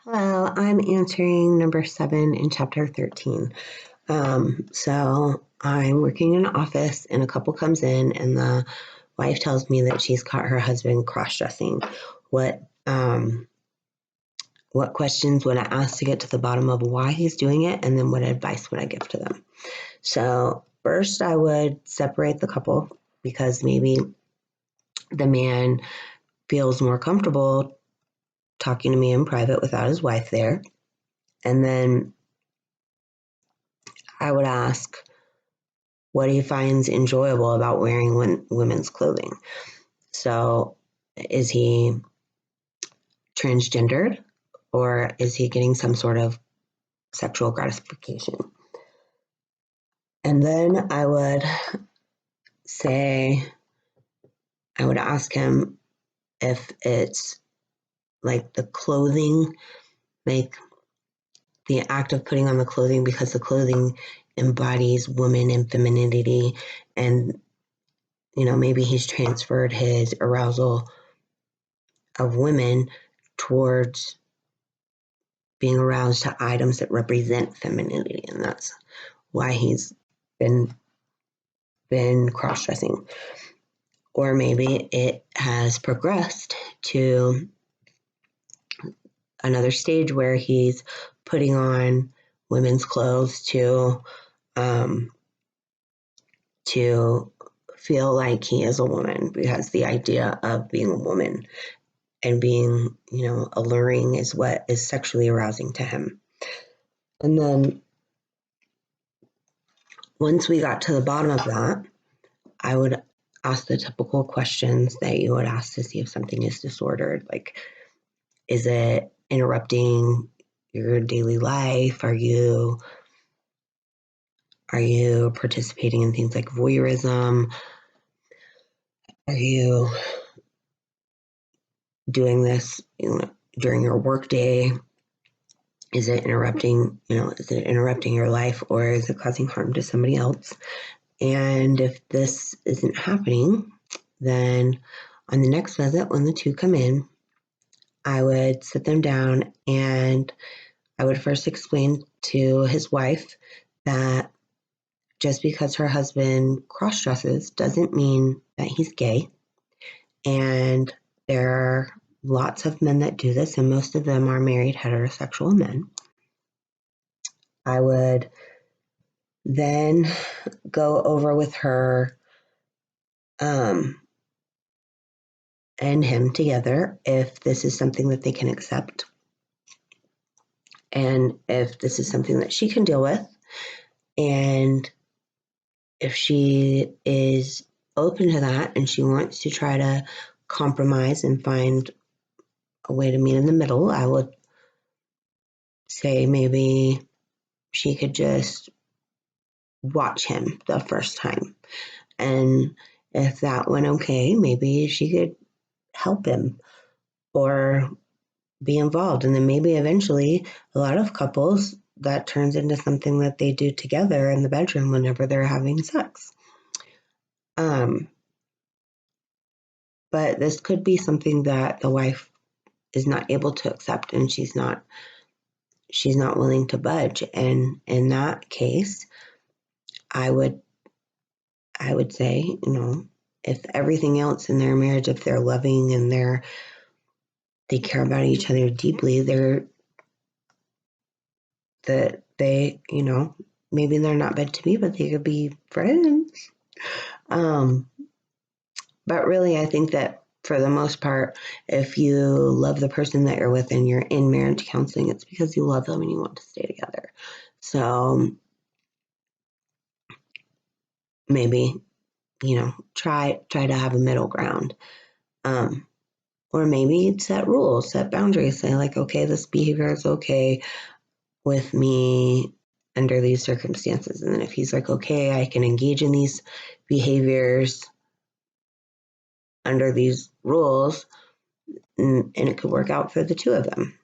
Hello, I'm answering number 7 in chapter 13. So I'm working in an office and a couple comes in and the wife tells me that she's caught her husband cross-dressing. What questions would I ask to get to the bottom of why he's doing it, and then what advice would I give to them? So first I would separate the couple because maybe the man feels more comfortable talking to me in private without his wife there. And then I would ask what he finds enjoyable about wearing women's clothing. So is he transgendered, or is he getting some sort of sexual gratification? And then I would ask him if it's like the clothing, like the act of putting on the clothing because the clothing embodies woman and femininity, and maybe he's transferred his arousal of women towards being aroused to items that represent femininity, and that's why he's been cross-dressing. Or maybe it has progressed to another stage where he's putting on women's clothes to feel like he is a woman, because the idea of being a woman and being, alluring is what is sexually arousing to him. And then once we got to the bottom of that, I would ask the typical questions that you would ask to see if something is disordered. Like, is it interrupting your daily life? Are you participating in things like voyeurism? Are you doing this, during your work day? Is it interrupting your life, or is it causing harm to somebody else? And if this isn't happening, then on the next visit, when the two come in, I would sit them down and I would first explain to his wife that just because her husband cross-dresses doesn't mean that he's gay. And there are lots of men that do this, and most of them are married heterosexual men. I would then go over with her and him together if this is something that they can accept, and if this is something that she can deal with, and if she is open to that and she wants to try to compromise and find a way to meet in the middle, I would say maybe she could just watch him the first time. And if that went okay, maybe she could help him or be involved. And then maybe eventually a lot of couples, that turns into something that they do together in the bedroom whenever they're having sex. But this could be something that the wife is not able to accept, and she's not willing to budge. And in that case, I would say, if everything else in their marriage, if they're loving and they care about each other deeply, maybe they're not meant to be, but they could be friends. But really, I think that for the most part, if you love the person that you're with and you're in marriage counseling, it's because you love them and you want to stay together. So maybe, try to have a middle ground. Or maybe set rules, set boundaries, say like, okay, this behavior is okay with me under these circumstances. And then if he's like, okay, I can engage in these behaviors under these rules, and it could work out for the two of them.